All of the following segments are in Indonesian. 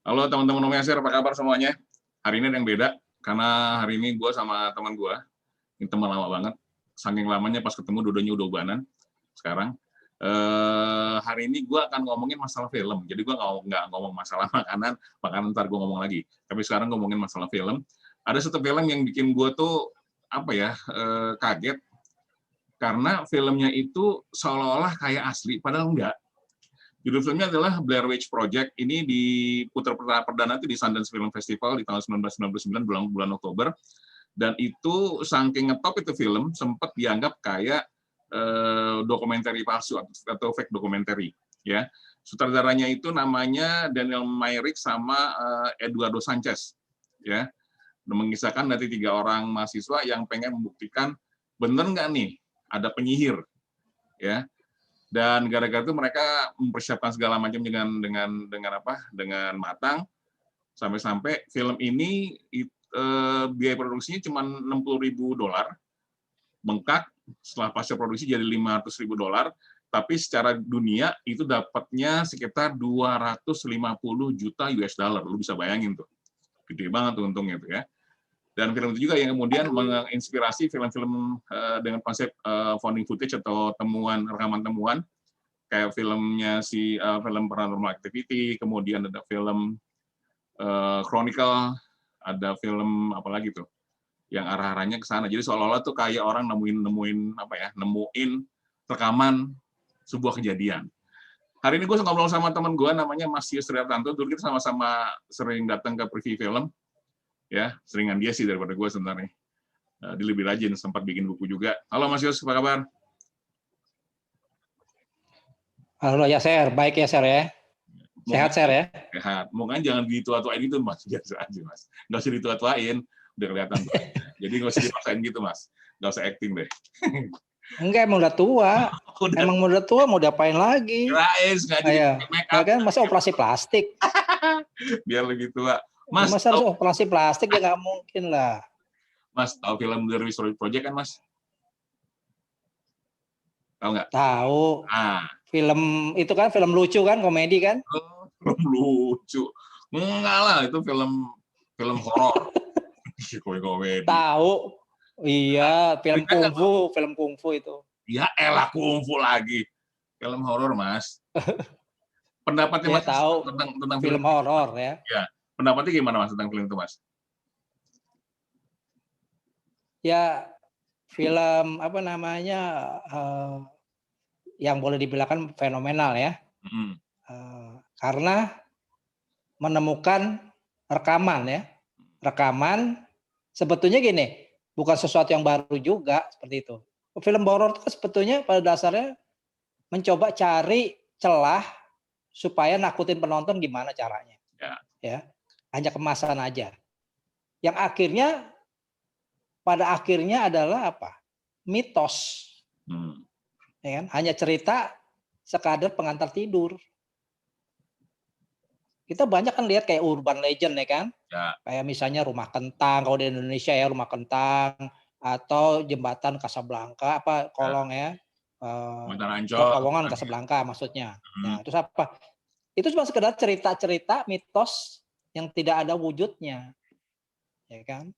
Halo teman-teman Nomeaser, apa kabar semuanya? Hari ini ada yang beda, karena hari ini gue sama teman gue, ini teman lama banget, saking lamanya pas ketemu dua-duanya udah ubanan sekarang. Hari ini gue akan ngomongin masalah film, jadi gue nggak ngomong masalah makanan ntar gue ngomong lagi. Tapi sekarang ngomongin masalah film. Ada satu film yang bikin gue tuh kaget, karena filmnya itu seolah-olah kayak asli, padahal enggak. Judul filmnya adalah Blair Witch Project. Ini diputar perdana itu di Sundance Film Festival di tahun 1999 bulan Oktober. Dan itu saking ngetop itu film sempat dianggap kayak dokumenter palsu atau fake documentary. Ya, sutradaranya itu namanya Daniel Myrick sama Eduardo Sanchez. Ya, mengisahkan dari 3 orang mahasiswa yang pengen membuktikan bener nggak nih ada penyihir. Ya, dan gara-gara itu mereka mempersiapkan segala macam dengan matang sampai film ini biaya produksinya cuma $60.000, bengkak setelah pasca produksi jadi $500.000, tapi secara dunia itu dapatnya sekitar 250 juta US dollar. Lu bisa bayangin tuh, gede banget tuh untungnya tuh ya. Dan film itu juga yang kemudian menginspirasi film-film dengan konsep founding footage atau rekaman temuan, kayak filmnya film Paranormal Activity, kemudian ada film Chronicle, ada film apa lagi tuh yang arah-arahnya ke sana. Jadi seolah-olah tuh kayak orang nemuin rekaman sebuah kejadian. Hari ini gue ngobrol sama teman gue namanya Mas Yus Triartanto. Dulu kita sama-sama sering datang ke preview film. Ya, seringan dia sih daripada gue sebenarnya. Dia lebih rajin, sempat bikin buku juga. Halo Mas Yus, apa kabar? Halo ya Ser, baik ya Ser ya. Sehat Ser ya. Sehat. Mungkin jangan ditua-tuain gitu Mas, biasa aja Mas. Nggak usah ditua-tuain, udah kelihatan. Jadi nggak usah dipaksain gitu Mas. Nggak usah acting deh. Enggak, emang udah tua. Emang udah tua, mau diapain lagi? Kirain nggak jadi make up. Kan masa operasi plastik. Biar lebih tua. Mas, masa harus operasi plastik ya nggak mungkin lah. Mas, tahu film Blair Witch Project kan Mas? Tahu nggak? Tahu. Film itu kan film lucu kan, komedi kan? Film lucu. Enggak lah, itu film horor. Komedi. Tahu. Iya, film kungfu itu. Ya elah, kungfu lagi. Film horor, Mas. Pendapatnya Mas tahu tentang film horor ya. Ya, pendapatnya gimana Mas tentang film itu, Mas? Ya, film apa namanya yang boleh dibilang fenomenal ya. Karena menemukan rekaman ya. Rekaman sebetulnya gini, bukan sesuatu yang baru juga seperti itu. Film horor itu sebetulnya pada dasarnya mencoba cari celah supaya nakutin penonton gimana caranya. Ya. Hanya kemasan aja. Yang pada akhirnya adalah apa? Mitos. Ya kan? Hanya cerita sekadar pengantar tidur. Kita banyak kan lihat kayak urban legend ya kan? Ya. Kayak misalnya Rumah Kentang, kalau di Indonesia ya Rumah Kentang, atau Jembatan Casablanca, kolong ya. Terowongan Casablanca maksudnya. Nah, terus apa? Itu cuma sekedar cerita-cerita mitos yang tidak ada wujudnya. Ya kan?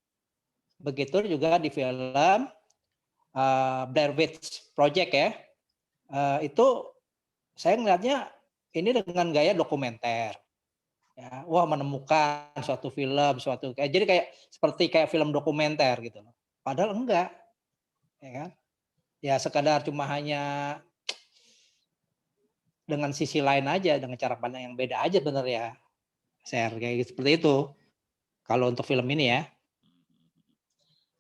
Begitu juga di film Blair Witch Project ya. Itu saya ngelihatnya ini dengan gaya dokumenter. Ya, wah menemukan suatu film, jadi seperti film dokumenter gitu. Padahal enggak. Ya kan? Ya sekadar cuma hanya dengan sisi lain aja, dengan cara pandang yang beda aja bener ya. Share kayak seperti itu. Kalau untuk film ini ya.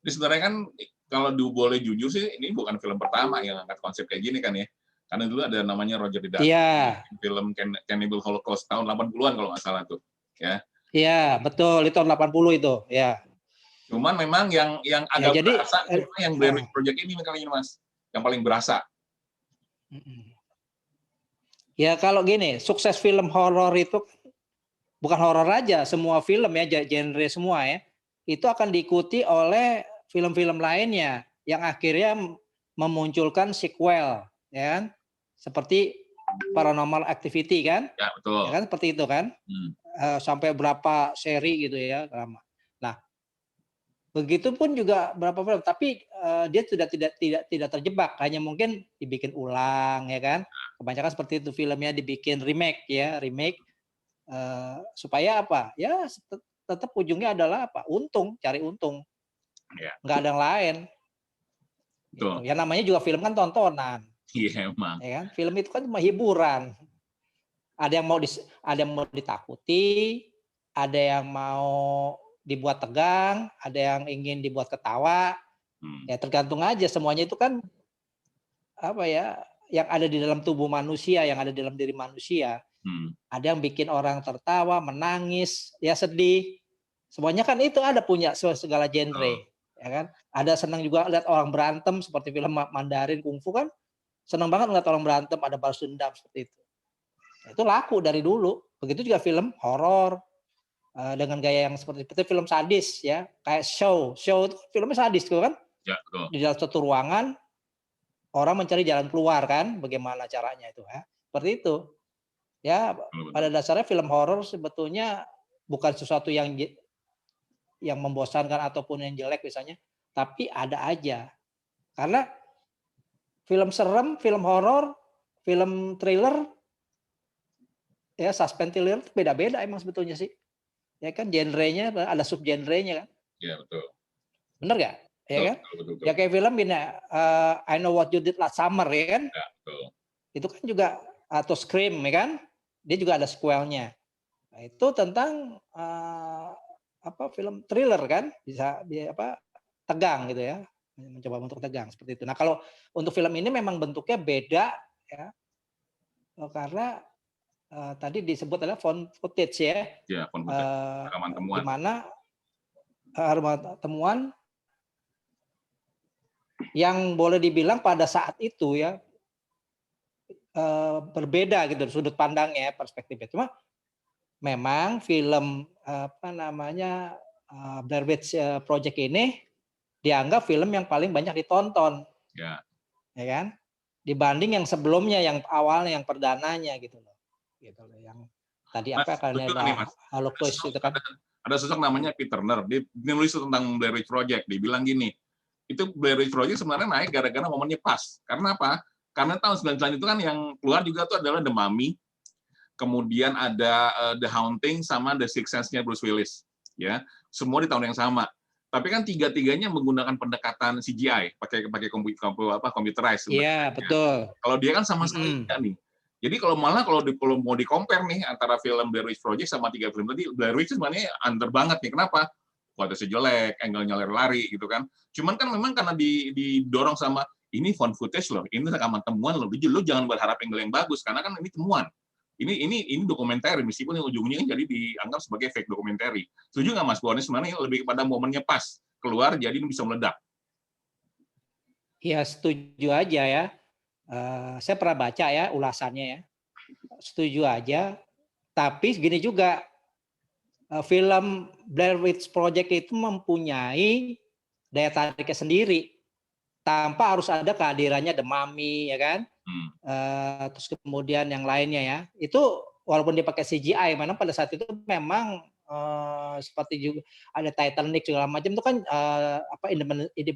Ini sebenarnya kan kalau boleh jujur sih ini bukan film pertama yang angkat konsep kayak gini kan ya. Karena dulu ada namanya Roger Deakins, film Cannibal Holocaust tahun 80-an kalau nggak salah tuh, ya. Iya, betul, itu tahun 80 itu, ya. Cuman memang yang agak berasa yang Blair Witch Project ini kali ini Mas, yang paling berasa. Ya kalau gini, sukses film horor itu bukan horor aja, semua film ya, genre semua ya, itu akan diikuti oleh film-film lainnya yang akhirnya memunculkan sequel, ya kan? Seperti Paranormal Activity kan? Ya, betul. Ya kan seperti itu kan? sampai berapa seri gitu ya drama. Nah, begitupun juga berapa film, tapi dia sudah tidak terjebak, hanya mungkin dibikin ulang ya kan. Kebanyakan seperti itu filmnya dibikin remake ya, supaya apa? Ya tetap ujungnya adalah apa? Untung, cari untung. Ya. Nggak ada yang lain. Gitu. Ya namanya juga film kan tontonan. Iya emang. Ya kan? Film itu kan cuma hiburan. Ada yang mau ditakuti, ada yang mau dibuat tegang, ada yang ingin dibuat ketawa. Ya tergantung aja, semuanya itu kan apa ya, yang ada di dalam tubuh manusia, yang ada di dalam diri manusia. Ada yang bikin orang tertawa, menangis, ya sedih. Semuanya kan itu ada punya segala genre, ya kan? Ada senang juga lihat orang berantem seperti film Mandarin Kungfu kan, senang banget lihat orang berantem, ada balas dendam seperti itu. Itu laku dari dulu. Begitu juga film horor dengan gaya yang seperti itu, film sadis ya, kayak Show itu filmnya sadis tuh kan? Ya, betul. Di dalam satu ruangan orang mencari jalan keluar kan, bagaimana caranya itu ya. Seperti itu. Ya, pada dasarnya film horor sebetulnya bukan sesuatu yang membosankan ataupun yang jelek misalnya, tapi ada aja. Karena film serem, film horor, film thriller, ya suspense thriller beda-beda emang sebetulnya sih. Ya kan genrenya ada subgenrenya kan. Iya betul. Bener nggak? Ya kan? Betul. Ya kayak film ini I Know What You Did Last Summer ya kan. Ya, betul. Itu kan juga atau Scream ya kan. Dia juga ada sequelnya. Nah, itu tentang film thriller kan, bisa tegang gitu ya. Mencoba untuk tegang seperti itu. Nah, kalau untuk film ini memang bentuknya beda ya. Karena tadi disebut adalah found footage ya. Ya, found footage. Rekaman temuan. Di mana temuan yang boleh dibilang pada saat itu ya berbeda gitu sudut pandangnya, perspektifnya. Cuma memang film Blair Witch Project ini dianggap film yang paling banyak ditonton. Ya kan? Dibanding yang sebelumnya, yang awalnya, yang perdananya gitu loh. Yang tadi Holocaust itu kan. Ada sosok namanya Peter Turner, dia nulis tentang Blair Witch Project, dia bilang gini, itu Blair Witch Project sebenarnya naik gara-gara momennya pas. Karena apa? Karena tahun 99 itu kan yang keluar juga itu adalah The Mummy, kemudian ada The Haunting sama The Sixth Sense-nya Bruce Willis. Ya, semua di tahun yang sama. Tapi kan tiga-tiganya menggunakan pendekatan CGI, pakai computerized. Iya, betul. Kalau dia kan sama sekali enggak nih. Jadi kalau mau di-compare nih antara film Blair Witch Project sama tiga film tadi, Blair Witch sebenarnya under banget nih. Kenapa? Kualitasnya jelek, angle-nya lari gitu kan. Cuman kan memang karena didorong sama ini found footage loh, ini rekaman temuan loh. Lu jangan berharap angle yang bagus karena kan ini temuan. Ini dokumenter meskipun yang ujungnya jadi dianggap sebagai fake dokumenter. Setuju nggak Mas Bonis? Sebenarnya lebih kepada momennya pas keluar jadi ini bisa meledak. Iya setuju aja ya. Saya pernah baca ya ulasannya ya. Setuju aja. Tapi gini juga, film Blair Witch Project itu mempunyai daya tariknya sendiri. Tanpa harus ada kehadirannya The Mummy ya kan. Terus kemudian yang lainnya ya. Itu walaupun dipakai CGI, memang pada saat itu memang seperti juga ada Titanic segala macam itu kan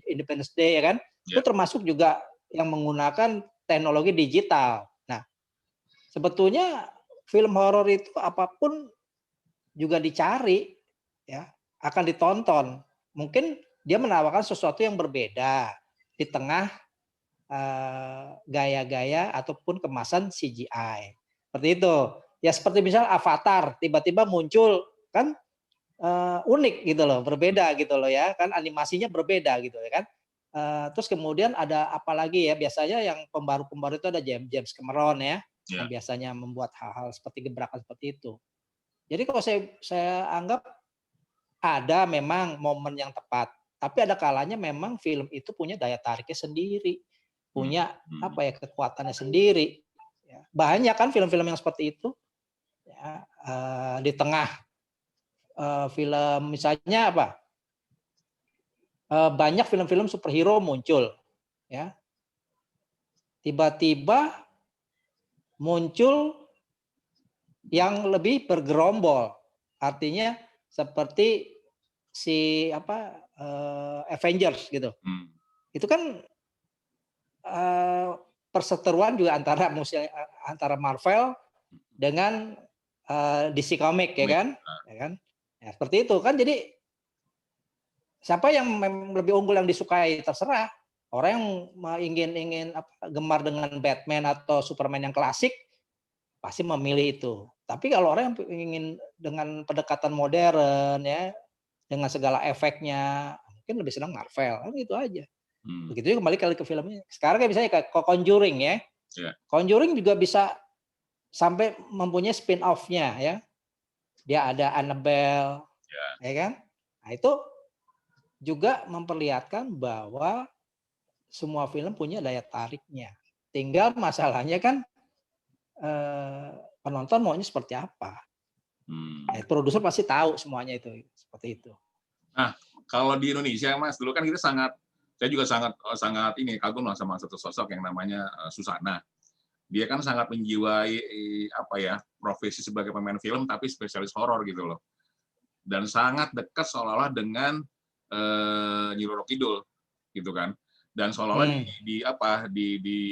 Independence Day ya kan. Itu termasuk juga yang menggunakan teknologi digital. Nah, sebetulnya film horor itu apapun juga dicari, ya akan ditonton. Mungkin dia menawarkan sesuatu yang berbeda di tengah gaya-gaya ataupun kemasan CGI. Seperti itu. Ya seperti misal Avatar tiba-tiba muncul kan unik gitu loh, berbeda gitu loh ya kan, animasinya berbeda gitu ya kan. Terus kemudian ada apa lagi ya, biasanya yang pembaru-pembaru itu ada James Cameron ya, yang biasanya membuat hal-hal seperti gebrakan seperti itu. Jadi kalau saya anggap ada memang momen yang tepat, tapi ada kalanya memang film itu punya daya tariknya sendiri, punya kekuatannya sendiri. Banyak kan film-film yang seperti itu. Ya, di tengah film misalnya banyak film-film superhero muncul, ya. Tiba-tiba muncul yang lebih bergerombol, Artinya seperti si Avengers gitu. Itu kan perseteruan juga antara Marvel dengan DC Comics ya kan? Ya kan? Ya, seperti itu kan, jadi siapa yang lebih unggul yang disukai terserah. Orang yang ingin gemar dengan Batman atau Superman yang klasik pasti memilih itu. Tapi kalau orang yang ingin dengan pendekatan modern ya, dengan segala efeknya, mungkin lebih senang Marvel, kan gitu aja. Begitu kembali ke filmnya. Sekarang kayak misalnya kayak Conjuring ya. Conjuring juga bisa sampai mempunyai spin-off-nya ya. Dia ada Annabelle, ya kan? Nah, itu juga memperlihatkan bahwa semua film punya daya tariknya. Tinggal masalahnya kan penonton maunya seperti apa. Produser pasti tahu semuanya itu seperti itu. Nah, kalau di Indonesia, Mas, dulu kan kita saya juga sangat ini kagum lah sama satu sosok yang namanya Susana. Dia kan sangat menjiwai profesi sebagai pemain film tapi spesialis horor gitu loh. Dan sangat dekat seolah-olah dengan Nyi Roro Kidul gitu kan. Dan seolah-olah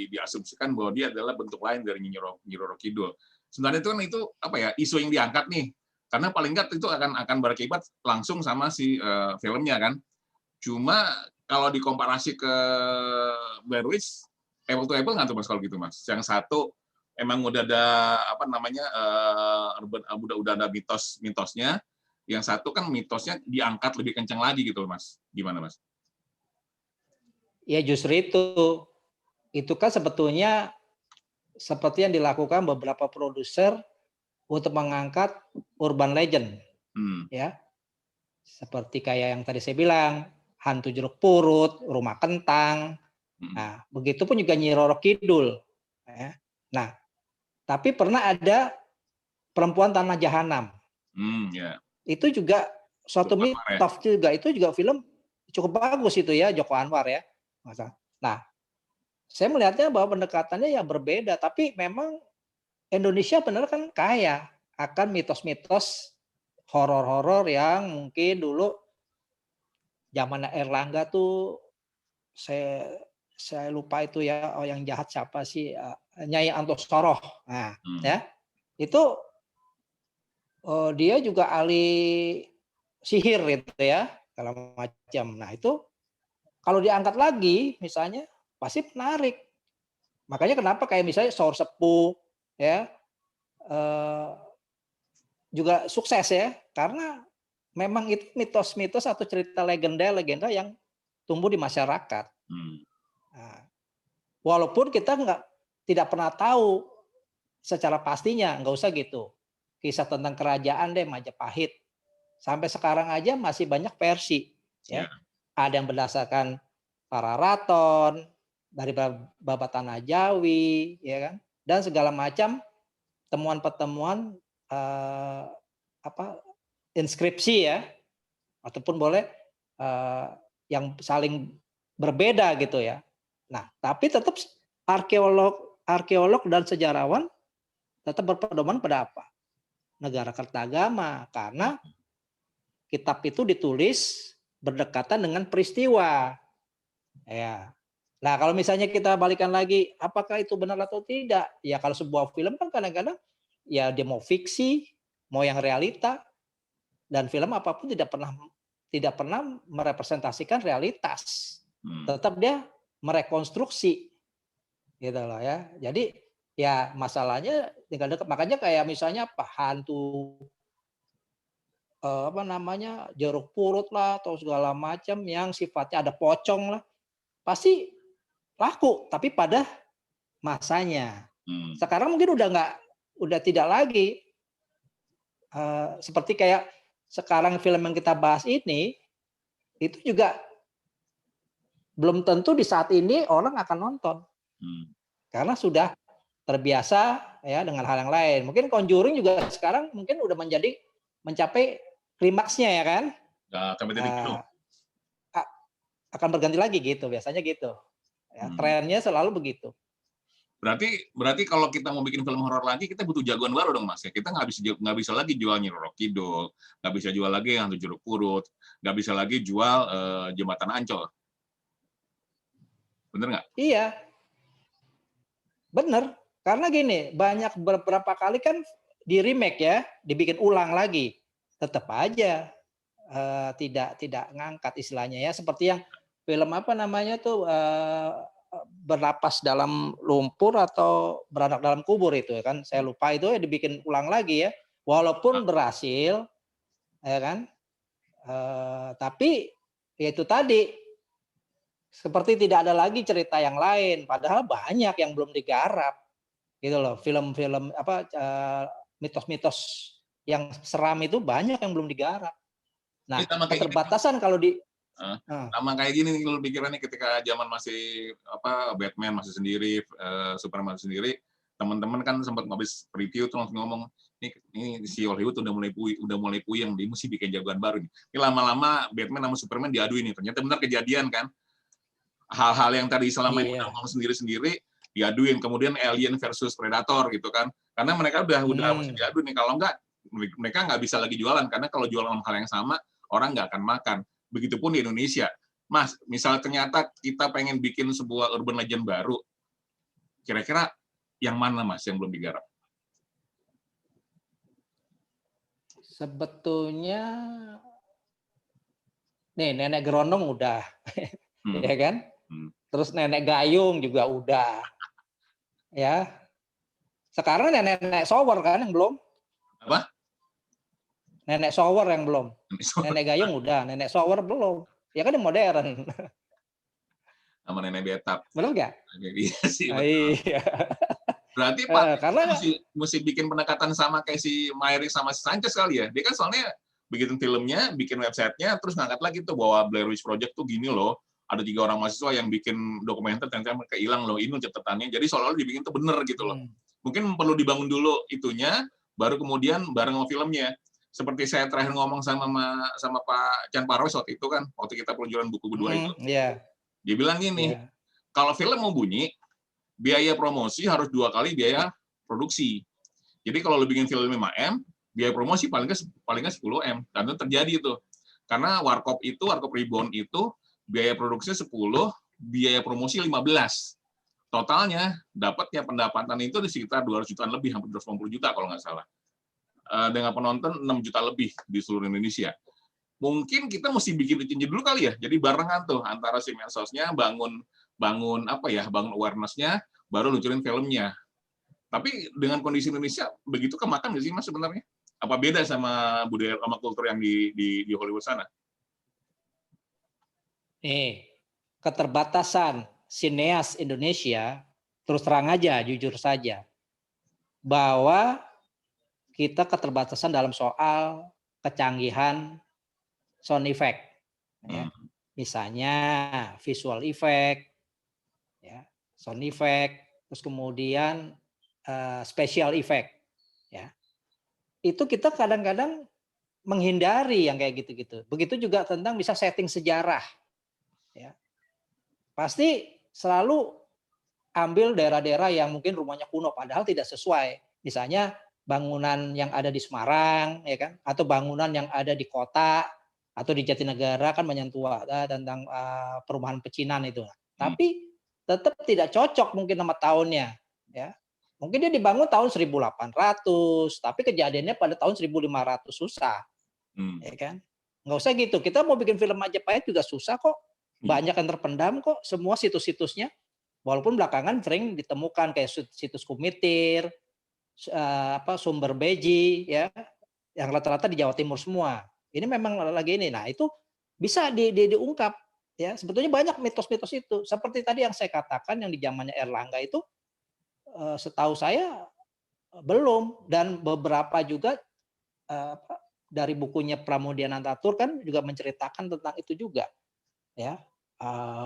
diasumsikan bahwa dia adalah bentuk lain dari Nyi Roro Kidul. Sebenarnya itu kan isu yang diangkat nih. Karena paling nggak itu akan berakibat langsung sama si filmnya kan. Cuma kalau dikomparasi ke Blair Witch, apple to apple nggak tuh Mas kalau gitu Mas? Yang satu emang udah ada udah ada mitosnya, yang satu kan mitosnya diangkat lebih kencang lagi gitu Mas. Gimana Mas? Ya justru itu kan sebetulnya seperti yang dilakukan beberapa produser untuk mengangkat urban legend, ya seperti kayak yang tadi saya bilang, hantu jeruk purut, rumah kentang. Nah, begitupun juga Nyi Roro Kidul. Ya. Nah, tapi pernah ada Perempuan Tanah Jahanam. Itu juga suatu mitos juga. Itu juga film cukup bagus itu ya, Joko Anwar ya. Nah, saya melihatnya bahwa pendekatannya ya berbeda, tapi memang Indonesia benar kan kaya akan mitos-mitos horor-horor yang mungkin dulu zaman Erlangga tuh saya lupa itu ya, yang jahat siapa sih, Nyai Antosoroh. Nah, ya. Itu dia juga ahli sihir gitu ya, segala macam. Nah, itu kalau diangkat lagi misalnya pasti menarik. Makanya kenapa kayak misalnya Saur Sepuh ya juga sukses ya, karena memang itu mitos-mitos atau cerita legenda-legenda yang tumbuh di masyarakat. Nah, walaupun kita tidak pernah tahu secara pastinya, nggak usah gitu. Kisah tentang kerajaan deh Majapahit. Sampai sekarang aja masih banyak versi. Ya. Ada yang berdasarkan Pararaton, dari Babatana Jawi, ya kan, dan segala macam temuan-pertemuan inskripsi ya, ataupun boleh yang saling berbeda gitu ya. Nah, tapi tetap arkeolog dan sejarawan tetap berpedoman pada apa? Negara Kertagama, karena kitab itu ditulis berdekatan dengan peristiwa. Ya. Nah, kalau misalnya kita balikan lagi, apakah itu benar atau tidak? Ya kalau sebuah film kan kadang-kadang ya dia mau fiksi, mau yang realita, dan film apapun tidak pernah merepresentasikan realitas. Tetap dia merekonstruksi, gitu loh ya. Jadi ya masalahnya tinggal dekat. Makanya kayak misalnya hantu jeruk purut lah atau segala macam yang sifatnya ada pocong lah, pasti laku, tapi pada masanya. Sekarang mungkin udah tidak lagi seperti kayak sekarang film yang kita bahas ini, itu juga belum tentu di saat ini orang akan nonton. Karena sudah terbiasa ya dengan hal yang lain. Mungkin Conjuring juga sekarang mungkin udah mencapai klimaksnya ya kan? Akan berganti lagi gitu, biasanya gitu. Ya, trennya selalu begitu. Berarti kalau kita mau bikin film horor lagi, kita butuh jagoan baru dong, Mas. Ya, kita nggak bisa lagi jual Nyi Roro Kidul, nggak bisa jual lagi Hantu Jeruk Purut, nggak bisa lagi jual Jembatan Ancol. Bener nggak? Iya, bener. Karena gini, banyak beberapa kali kan di remake ya, dibikin ulang lagi, tetap aja tidak ngangkat istilahnya ya. Seperti yang film apa namanya tuh bernapas dalam lumpur atau beranak dalam kubur itu kan, saya lupa itu ya, dibikin ulang lagi ya, walaupun berhasil ya kan, tapi ya itu tadi seperti tidak ada lagi cerita yang lain, padahal banyak yang belum digarap gitu loh, film-film apa mitos-mitos yang seram itu banyak yang belum digarap. Nah, keterbatasan kalau di sama kayak gini nih kalau pikirannya ketika zaman masih Batman masih sendiri, Superman masih sendiri, teman-teman kan sempat ngabis review tuh langsung ngomong, ini si Hollywood udah mulai puyeng, dia mesti bikin jagoan baru nih. Ini lama-lama Batman sama Superman diaduin nih, ternyata benar kejadian kan. Hal-hal yang tadi selama ini ngomong sendiri-sendiri diaduin, kemudian Alien versus Predator gitu kan. Karena mereka udah mesti diadu nih, kalau enggak mereka nggak bisa lagi jualan, karena kalau jualan hal yang sama orang nggak akan makan. Begitupun di Indonesia. Mas, misal ternyata kita pengen bikin sebuah urban legend baru, kira-kira yang mana Mas yang belum digarap? Sebetulnya nih Nenek Gerondong udah, ya kan? Terus Nenek Gayung juga udah, ya. Sekarang Nenek Sower kan yang belum. Apa? Nenek Sower yang belum. Nenek Gayung udah, Nenek Sower belum. Ya kan yang modern. Sama Nenek Betap. Benar nggak? Iya sih. Iya. Berarti Pak karena mesti bikin pendekatan sama kayak si Myri sama si Sanchez kali ya. Dia kan soalnya bikin filmnya, bikin websitenya, terus ngangkat lagi tuh bahwa Blair Witch Project tuh gini loh. Ada 3 orang mahasiswa yang bikin dokumenter ternyata mereka hilang loh, ini catatannya. Jadi seolah-olah dibikin tuh bener gitu loh. Mungkin perlu dibangun dulu itunya, baru kemudian bareng sama filmnya. Seperti saya terakhir ngomong sama Pak Chan Parwes waktu itu kan, waktu kita peluncuran buku berdua itu. Dia bilang gini, kalau film mau bunyi, biaya promosi harus 2 kali biaya produksi. Jadi kalau lu bikin film 5M, biaya promosi paling nggak 10M. Dan itu terjadi itu. Karena Warkop Reborn itu biaya produksinya 10, biaya promosi 15. Totalnya dapatnya pendapatan itu di sekitar 200 jutaan lebih, hampir 250 juta kalau nggak salah. Dengan penonton 6 juta lebih di seluruh Indonesia. Mungkin kita mesti bikin itu dulu kali ya. Jadi barengan tuh antara si medsosnya bangun awareness-nya, baru luncurin filmnya. Tapi dengan kondisi Indonesia begitu kemakan nggak sih Mas sebenarnya? Apa beda sama budaya sama kultur yang di Hollywood sana? Keterbatasan sineas Indonesia, terus terang aja, jujur saja, bahwa kita keterbatasan dalam soal kecanggihan sound effect. Ya. Misalnya visual effect, ya, sound effect, terus kemudian special effect, ya. Itu kita kadang-kadang menghindari yang kayak gitu-gitu. Begitu juga tentang bisa setting sejarah, ya. Pasti selalu ambil daerah-daerah yang mungkin rumahnya kuno, padahal tidak sesuai. Misalnya bangunan yang ada di Semarang, ya kan, atau bangunan yang ada di kota atau di Jatinegara kan menyentuh tentang perumahan pecinan itu. Tapi tetap tidak cocok mungkin sama tahunnya, ya. Mungkin dia dibangun tahun 1800, tapi kejadiannya pada tahun 1500 susah. Ya kan? Nggak usah gitu. Kita mau bikin film Majapahit juga susah kok. Banyak yang terpendam kok semua situs-situsnya. Walaupun belakangan sering ditemukan kayak situs Kumitir, Sumber Beji, ya, yang rata-rata di Jawa Timur semua. Ini memang lagi ini. Nah itu bisa diungkap. Ya, sebetulnya banyak mitos-mitos itu. Seperti tadi yang saya katakan yang di zamannya Erlangga itu, setahu saya belum, dan beberapa juga dari bukunya Pramudia Nantatur kan juga menceritakan tentang itu juga, ya.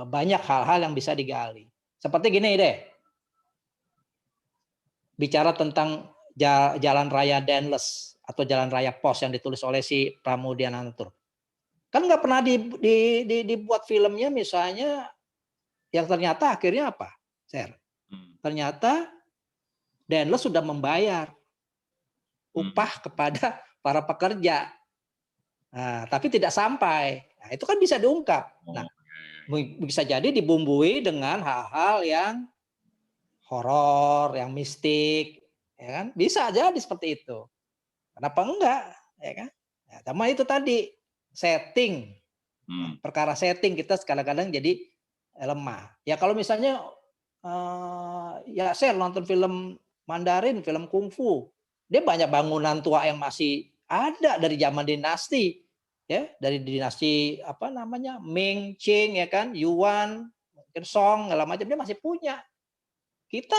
Banyak hal-hal yang bisa digali. Seperti gini deh, bicara tentang Jalan Raya Denles atau Jalan Raya Pos yang ditulis oleh si Pramudia Nantatur. Kan nggak pernah dibuat filmnya misalnya, yang ternyata akhirnya apa, Ser? ternyata Daimler sudah membayar upah kepada para pekerja. Nah, tapi tidak sampai. Nah, itu kan bisa diungkap. Nah, bisa jadi dibumbui dengan hal-hal yang horor, yang mistik, ya kan? Bisa jadi seperti itu. Kenapa enggak, ya kan? Ya, sama itu tadi setting. Perkara setting kita kadang-kadang jadi lemah. Ya kalau misalnya ya saya nonton film Mandarin, film kungfu, dia banyak bangunan tua yang masih ada dari zaman dinasti, ya dari dinasti apa namanya Ming, Qing, ya kan, Yuan, mungkin Song, segala macam dia masih punya. Kita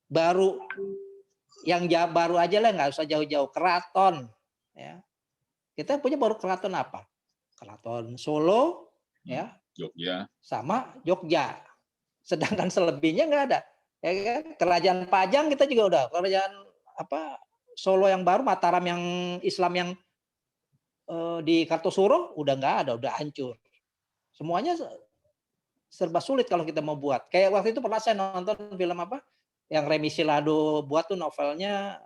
baru yang baru aja lah, nggak usah jauh-jauh, keraton, ya. Kita punya baru keraton apa? Keraton Solo, ya, Jogja, sama Jogja. Sedangkan selebihnya nggak ada. Ya kan? Kerajaan Pajang kita juga udah, kerajaan apa Solo yang baru, Mataram yang Islam yang di Kartosuro udah nggak ada, udah hancur. Semuanya serba sulit kalau kita mau buat. Kayak waktu itu pernah saya nonton film apa? Yang Remi Silado buat tuh novelnya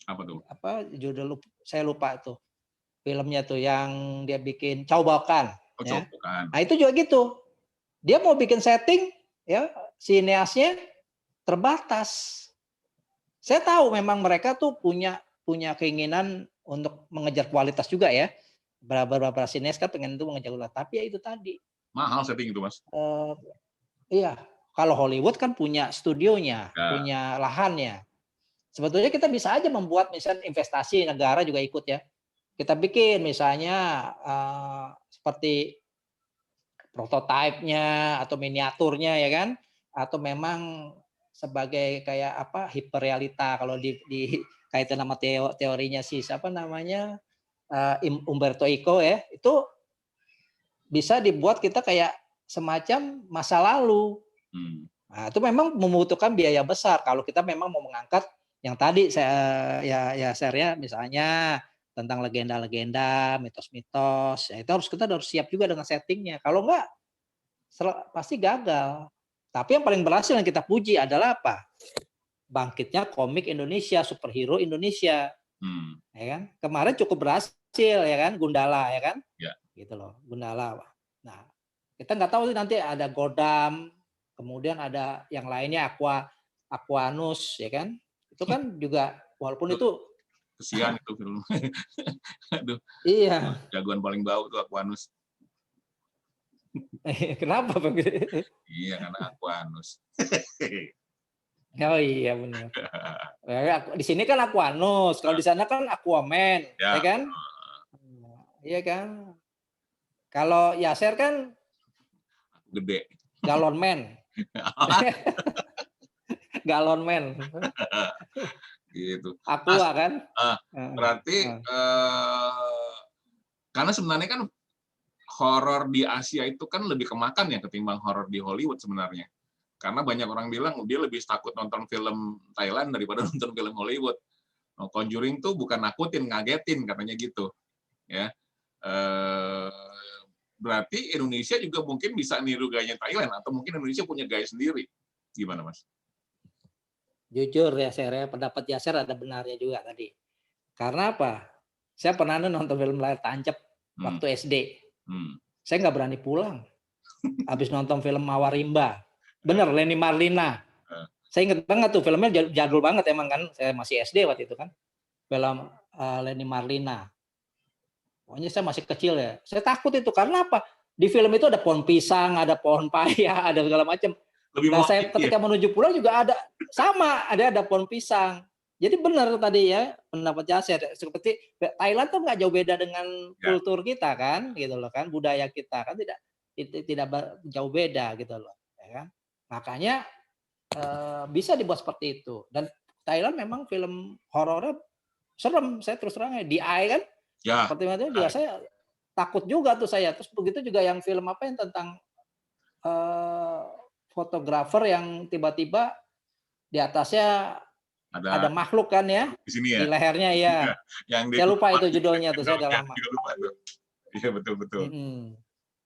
apa tuh? Apa judul saya lupa tuh. Filmnya tuh yang dia bikin Caubakan. Oh, ya. Caubakan. Nah, itu juga gitu. Dia mau bikin setting ya, sineasnya terbatas. Saya tahu memang mereka tuh punya keinginan untuk mengejar kualitas juga ya. Beberapa sineas kan pengen itu mengejar kualitas, tapi ya itu tadi. Mahal setting itu, Mas. Iya, kalau Hollywood kan punya studionya, punya lahannya. Sebetulnya kita bisa aja membuat misalnya investasi, negara juga ikut ya. Kita bikin misalnya seperti prototipenya atau miniaturnya ya kan, atau memang sebagai kayak apa hiperrealita kalau di kaitan sama teorinya si siapa namanya Umberto Eco ya, itu bisa dibuat kita kayak semacam masa lalu. Nah, itu memang membutuhkan biaya besar kalau kita memang mau mengangkat yang tadi saya ya share-nya misalnya tentang legenda-legenda, mitos-mitos, ya itu kita harus siap juga dengan settingnya. Kalau enggak, pasti gagal. Tapi yang paling berhasil yang kita puji adalah apa? Bangkitnya komik Indonesia, superhero Indonesia. Ya kan? Kemarin cukup berhasil ya kan, Gundala ya kan? Ya. Gitu loh, Gundala. Nah, kita nggak tahu nanti ada Godam, kemudian ada yang lainnya Aquanus ya kan? Itu kan juga walaupun itu kesian itu film. Aduh. Iya. Jagoan paling bau tuh Aquanus. Kenapa begitu? Iya, karena Aquanus. Oh iya benar. Di sini kan Aquanus, kalau di sana kan Aquaman, ya kan? Iya kan? Kalau Yaser kan gede. Galon Man. Galon Man. Gitu. Aqua kan? Berarti karena sebenarnya kan horor di Asia itu kan lebih kemakan ya ketimbang horor di Hollywood sebenarnya. Karena banyak orang bilang dia lebih takut nonton film Thailand daripada nonton film Hollywood. Conjuring tuh bukan nakutin, ngagetin katanya gitu. Ya. Berarti Indonesia juga mungkin bisa niru gayanya Thailand atau mungkin Indonesia punya gaya sendiri. Gimana, Mas? Jujur ya, pendapat Yaser ada benarnya juga tadi. Karena apa? Saya pernah nonton film Layar Tancap waktu SD. Saya nggak berani pulang. Habis nonton film Mawarimba. Bener, Leni Marlina. Saya inget banget tuh, filmnya jadul banget emang kan. Saya masih SD waktu itu kan. Film Leni Marlina. Pokoknya saya masih kecil ya. Saya takut itu. Karena apa? Di film itu ada pohon pisang, ada pohon paya, ada segala macam. Nah, saya ketika menuju pulang juga ada sama, ada pohon pisang. Jadi benar tadi ya pendapat Yaser, seperti Thailand tuh nggak jauh beda dengan kultur kita kan, gitu loh kan, budaya kita kan tidak jauh beda gitu loh, ya kan. Makanya bisa dibuat seperti itu. Dan Thailand memang film horornya serem, saya terus terang di Eye kan, seperti itu juga saya takut juga tuh saya. Terus begitu juga yang film apa yang tentang fotografer yang tiba-tiba di atasnya ada makhluk kan ya di sini ya, di lehernya ya. Yang saya lupa itu judulnya tuh, saya udah lama. Iya betul.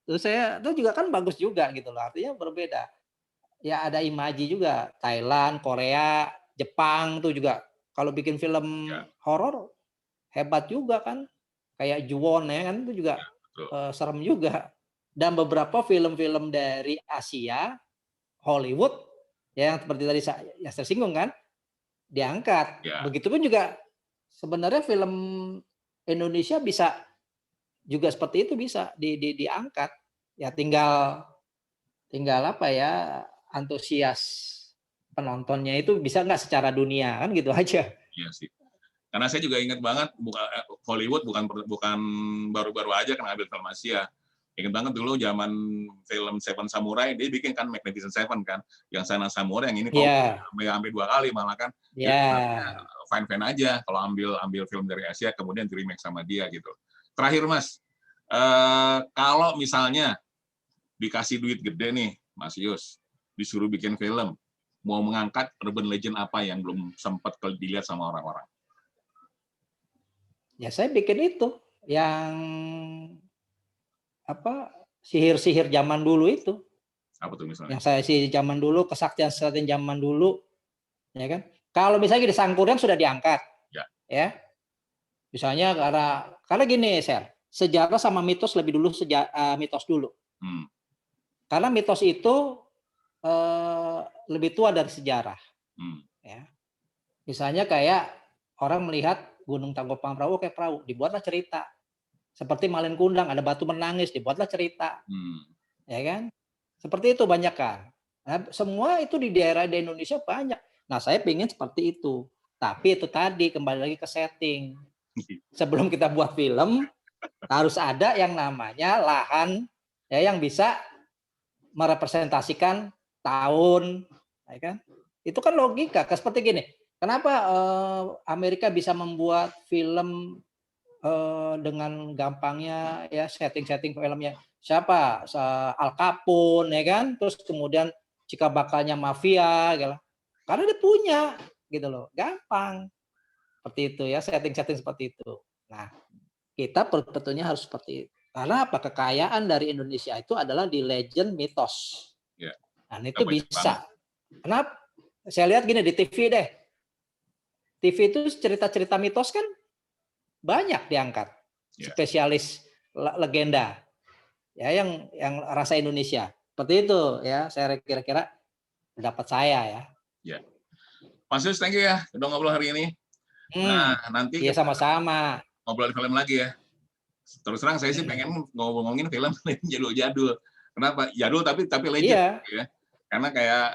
Terus itu juga kan bagus juga gitu loh, artinya berbeda. Ya ada imaji juga, Thailand, Korea, Jepang tuh juga kalau bikin film Ya, horor hebat juga kan. Kayak Ju-won ya kan itu juga betul. serem juga. Dan beberapa film-film dari Asia, Hollywood ya yang seperti tadi yang saya singgung kan, diangkat. Ya, Begitupun juga sebenarnya film Indonesia bisa juga seperti itu bisa diangkat. Ya tinggal tinggal apa ya, antusias penontonnya itu bisa nggak secara dunia kan gitu aja. iya sih. Karena saya juga ingat banget Hollywood bukan baru-baru aja kena ambil film Asia. Ingat banget dulu zaman film Seven Samurai dia bikin kan Magnificent Seven kan, yang Sana Samurai yang ini kok Iya, sampai 2 kali malah kan. Jadi sebenarnya iya. fine-fine aja kalau ambil film dari Asia kemudian di remake sama dia gitu. Terakhir Mas, kalau misalnya dikasih duit gede nih Mas Yus, disuruh bikin film, mau mengangkat urban legend apa yang belum sempat dilihat sama orang-orang? Ya saya bikin itu yang apa, sihir-sihir zaman dulu itu. Apa tuh misalnya? Yang saya sihir zaman dulu, kesaktian-kesaktian zaman dulu, ya kan. Kalau misalnya di Sangkuriang sudah diangkat, Ya. ya. Misalnya karena gini, sejarah sama mitos lebih dulu mitos dulu. Karena mitos itu lebih tua dari sejarah. Ya. Misalnya kayak orang melihat Gunung Tangkuban Perahu kayak perahu, dibuatlah cerita. Seperti Malin Kundang, ada batu menangis, dibuatlah cerita. Ya kan? Seperti itu banyak kan. Nah, semua itu di daerah di Indonesia banyak. Nah, saya pengen seperti itu. Tapi itu tadi kembali lagi ke setting. Sebelum kita buat film, harus ada yang namanya lahan ya yang bisa merepresentasikan tahun, ya kan? Itu kan logika. Seperti gini. Kenapa Amerika bisa membuat film dengan gampangnya ya setting-setting filmnya siapa Al Capone ya kan, terus kemudian cikal bakalnya mafia gitu. Karena dia punya gitu loh, gampang seperti itu ya, setting-setting seperti itu. Nah, kita betulnya harus seperti itu. Karena apa, kekayaan dari Indonesia itu adalah di legend mitos. Ya. Nah itu bisa. Kenapa? Saya lihat gini di TV deh. TV itu cerita-cerita mitos kan banyak diangkat. Spesialis legenda. Ya yang rasa Indonesia. Seperti itu ya, saya kira-kira pendapat saya ya. Ya. Mas Yus, thank you ya udah ngobrol hari ini. Nah, nanti ya sama-sama. Ngobrol film lagi ya. Terus terang saya sih pengen ngomongin film jadul-jadul. Kenapa? Jadul tapi legend ya. Karena kayak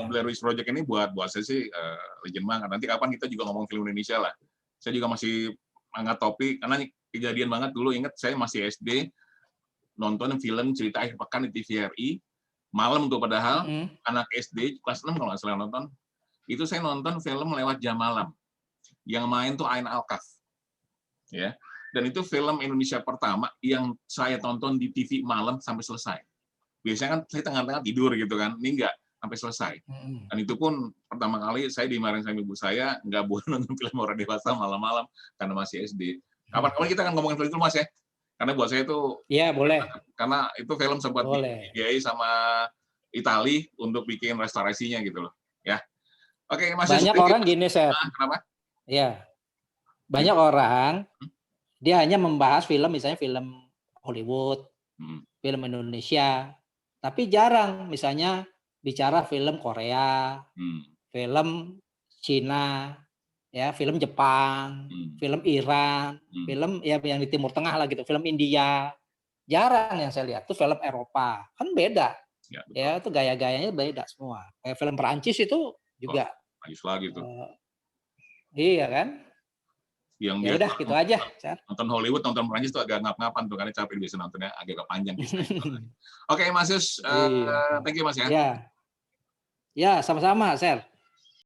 Blair Witch Project ini buat saya sih legend banget. Nanti kapan kita juga ngomong film Indonesia lah. Saya juga masih angkat topik karena kejadian banget dulu, ingat saya masih SD nonton film cerita akhir pekan di TVRI malam tuh, padahal anak SD kelas 6 kalau nggak salah nonton. Itu saya nonton film lewat jam malam. Yang main tuh Ain Alkaf. Ya. Dan itu film Indonesia pertama yang saya tonton di TV malam sampai selesai. Biasanya kan saya tengah-tengah tidur gitu kan, ini enggak sampai selesai. Dan itu pun pertama kali saya dimarahin sama ibu saya, nggak boleh nonton film orang dewasa malam-malam karena masih SD. Kapan-kapan kita akan ngomongin film itu Mas ya, karena buat saya itu. Iya boleh. Karena itu film sempat dibiayai sama Itali untuk bikin restorasinya gitu loh. Ya. Oke, Mas. Banyak orang gini, Seth. Kenapa? Iya. Banyak orang dia hanya membahas film, misalnya film Hollywood, film Indonesia, tapi jarang misalnya bicara film Korea, film Cina, ya, film Jepang, film Iran, film ya yang di Timur Tengah lah gitu, film India. Jarang yang saya lihat tuh film Eropa. Kan beda. Ya, itu gaya-gayanya beda semua. Kayak film Perancis itu juga lagi tuh. Iya kan? Yang ya udah gitu aja. Nonton Hollywood, nonton Perancis tuh agak ngap-ngapan tuh karena capek biasa nontonnya agak panjang. Oke, Mas Yus, thank you Mas ya. Ya, sama-sama, Sir.